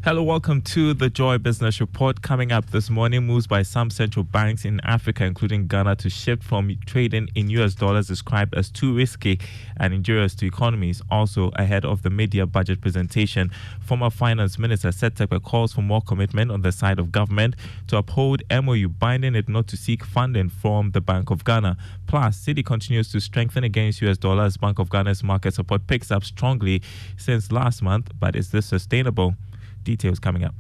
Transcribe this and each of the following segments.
Hello, welcome to the Joy Business Report. Coming up this morning, moves by some central banks in Africa, including Ghana, to shift from trading in US dollars described as too risky and injurious to economies. Also, ahead of the mid-year budget presentation, former Finance Minister Cedi calls for more commitment on the side of government to uphold MOU, binding it not to seek funding from the Bank of Ghana. Plus, Cedi continues to strengthen against US dollars. Bank of Ghana's market support picks up strongly since last month, but is this sustainable? Details coming up.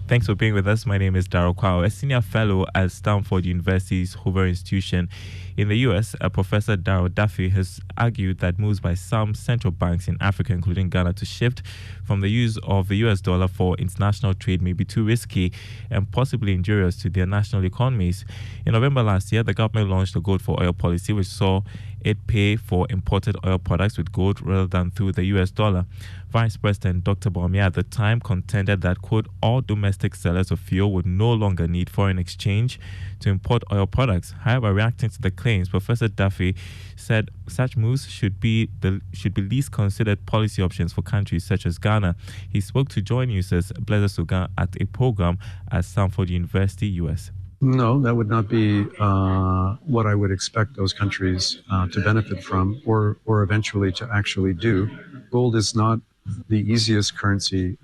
Thanks for being with us. My name is Darryl Kwao, a senior fellow at Stanford University's Hoover Institution. In the U.S., Professor Darryl Duffy has argued that moves by some central banks in Africa, including Ghana, to shift from the use of the U.S. dollar for international trade may be too risky and possibly injurious to their national economies. In November last year, the government launched a gold for oil policy, which saw it pay for imported oil products with gold rather than through the U.S. dollar. Vice President Dr. Bawumia at the time contended that, quote, all domestic sellers of fuel would no longer need foreign exchange to import oil products. However, reacting to the claims, Professor Duffy said such moves should be least considered policy options for countries such as Ghana. He spoke to Joy News' Blaise Sugan at a program at Stanford University, U.S. No, that would not be what I would expect those countries to benefit from or eventually to actually do. Gold is not the easiest currency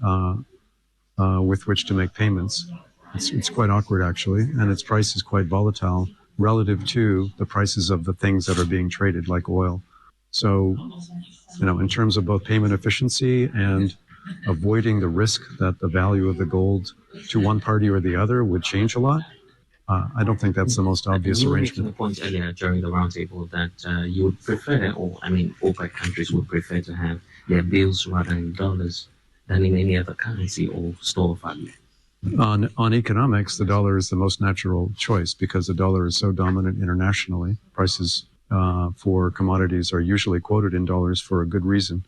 with which to make payments. It's quite awkward, actually, and its price is quite volatile relative to the prices of the things that are being traded, like oil. So, in terms of both payment efficiency and avoiding the risk that the value of the gold to one party or the other would change a lot, I don't think that's the most obvious arrangement. You were making a point earlier during the roundtable that you would prefer, OPEC countries would prefer to have their bills rather in dollars than in any other currency or store of value. On economics, the dollar is the most natural choice because the dollar is so dominant internationally. Prices for commodities are usually quoted in dollars for a good reason.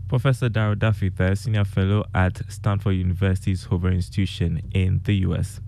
Professor Darryl Duffy, the senior fellow at Stanford University's Hoover Institution in the U.S.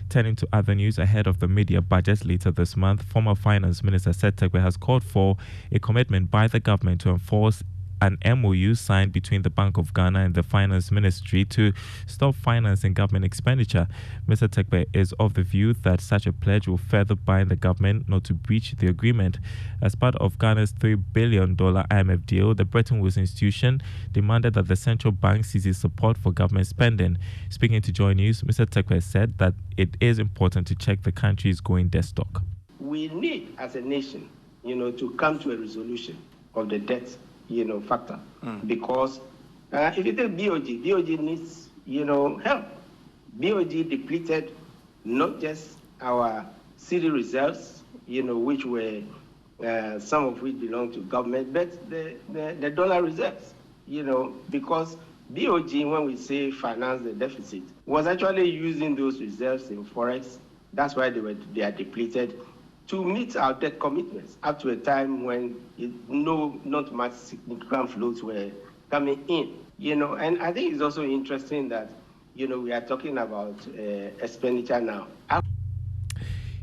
Turning to other news, ahead of the mid-year budget later this month, former Finance Minister Cedi has called for a commitment by the government to enforce an MOU signed between the Bank of Ghana and the Finance Ministry to stop financing government expenditure. Mr. Tekbe is of the view that such a pledge will further bind the government not to breach the agreement. As part of Ghana's $3 billion IMF deal, the Bretton Woods institution demanded that the central bank ceases support for government spending. Speaking to Joy News, Mr. Tekbe said that it is important to check the country's going debt stock. We need, as a nation, to come to a resolution of the debt factor. Because if you take BOG needs, help. BOG depleted not just our city reserves, which were, some of which belong to government, but the dollar reserves, because BOG, when we say finance the deficit, was actually using those reserves in forex. That's why they are depleted, to meet our debt commitments up to a time when not much significant flows were coming in. And I think it's also interesting that, we are talking about expenditure now.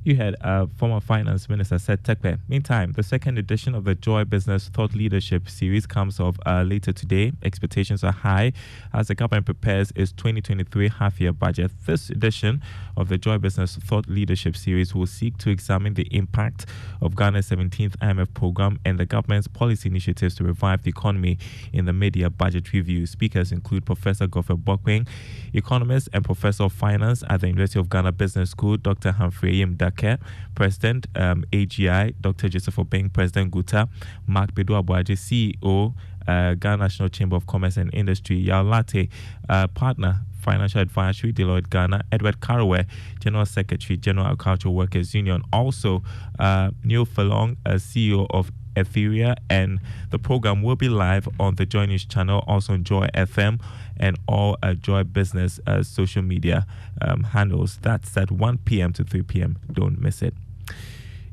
You had former Finance Minister Cedi Tekbe. Meantime, the second edition of the Joy Business Thought Leadership Series comes off later today. Expectations are high as the government prepares its 2023 half-year budget. This edition of the Joy Business Thought Leadership Series will seek to examine the impact of Ghana's 17th IMF program and the government's policy initiatives to revive the economy in the mid-year budget review. Speakers include Professor Godfrey Bokwing, economist and professor of finance at the University of Ghana Business School, Dr. Humphrey Yim President AGI, Dr. Joseph Obeng, President Guta, Mark Bedu Abuaje, CEO, Ghana National Chamber of Commerce and Industry, Yao Latte, Partner, Financial Advisory, Deloitte Ghana, Edward Caraway, General Secretary, General Agricultural Workers Union, also Neil Falong, CEO of Etheria, and the program will be live on the Joy News channel, also on Joy FM and all Joy Business social media handles. That's at 1 p.m. to 3 p.m. Don't miss it.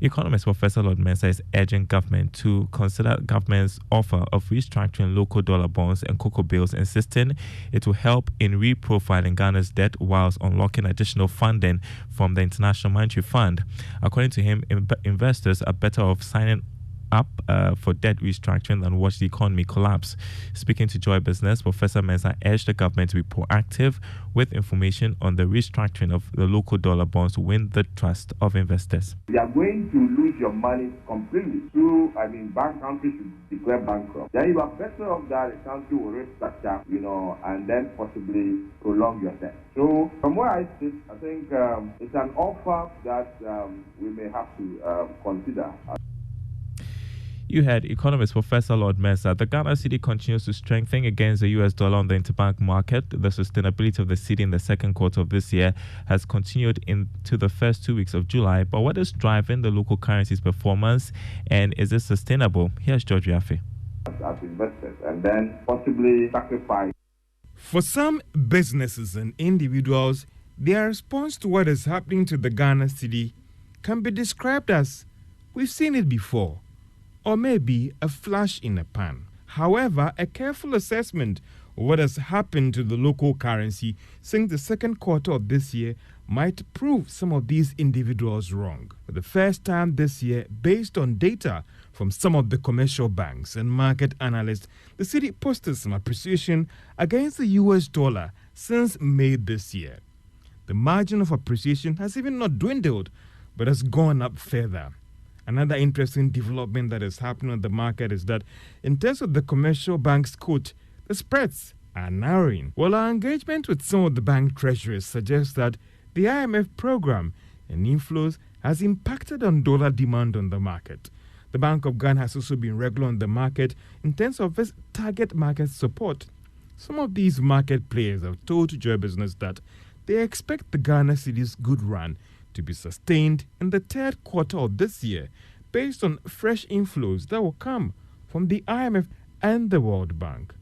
Economist Professor Lord Mensah is urging government to consider government's offer of restructuring local dollar bonds and cocoa bills, insisting it will help in reprofiling Ghana's debt whilst unlocking additional funding from the International Monetary Fund. According to him, investors are better off signing up for debt restructuring than watch the economy collapse. Speaking to Joy Business, Professor Mensah urged the government to be proactive with information on the restructuring of the local dollar bonds to win the trust of investors. You are going to lose your money completely through, bank countries should declare bankrupt. Then you are better off that the country will restructure, and then possibly prolong your debt. So from where I sit, I think it's an offer that we may have to consider. You had economist Professor Lord Mensah. The Ghana cedi continues to strengthen against the US dollar on the interbank market. The sustainability of the cedi in the second quarter of this year has continued into the first 2 weeks of July. But what is driving the local currency's performance, and is it sustainable? Here's George Yafe. As investors, and then possibly sacrifice. For some businesses and individuals, their response to what is happening to the Ghana cedi can be described as, we've seen it before, or maybe a flash in a pan. However, a careful assessment of what has happened to the local currency since the second quarter of this year might prove some of these individuals wrong. For the first time this year, based on data from some of the commercial banks and market analysts, the cedi posted some appreciation against the US dollar since May this year. The margin of appreciation has even not dwindled, but has gone up further. Another interesting development that is happening on the market is that in terms of the commercial bank's quote, the spreads are narrowing. Well, our engagement with some of the bank treasurers suggests that the IMF program and inflows has impacted on dollar demand on the market. The Bank of Ghana has also been regular on the market in terms of its target market support. Some of these market players have told Joy Business that they expect the Ghana cedi's good run to be sustained in the third quarter of this year based on fresh inflows that will come from the IMF and the World Bank.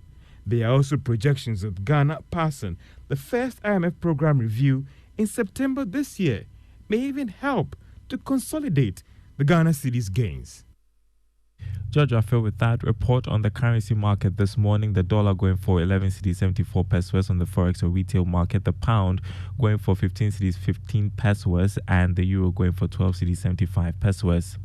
There are also projections of Ghana passing the first IMF program review in September this year may even help to consolidate the Ghana cedi's gains. George Raphael with that report on the currency market this morning. The dollar going for 11 cedis 74 pesos on the forex or retail market. The pound going for 15 cedis 15 pesos, and the euro going for 12 cedis 75 pesos.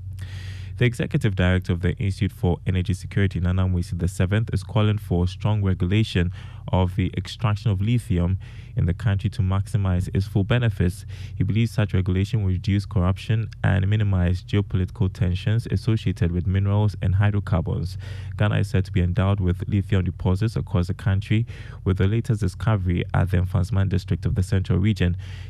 The executive director of the Institute for Energy Security, Nana Mwisi VII, is calling for strong regulation of the extraction of lithium in the country to maximize its full benefits. He believes such regulation will reduce corruption and minimize geopolitical tensions associated with minerals and hydrocarbons. Ghana is said to be endowed with lithium deposits across the country, with the latest discovery at the Mfansman district of the central region.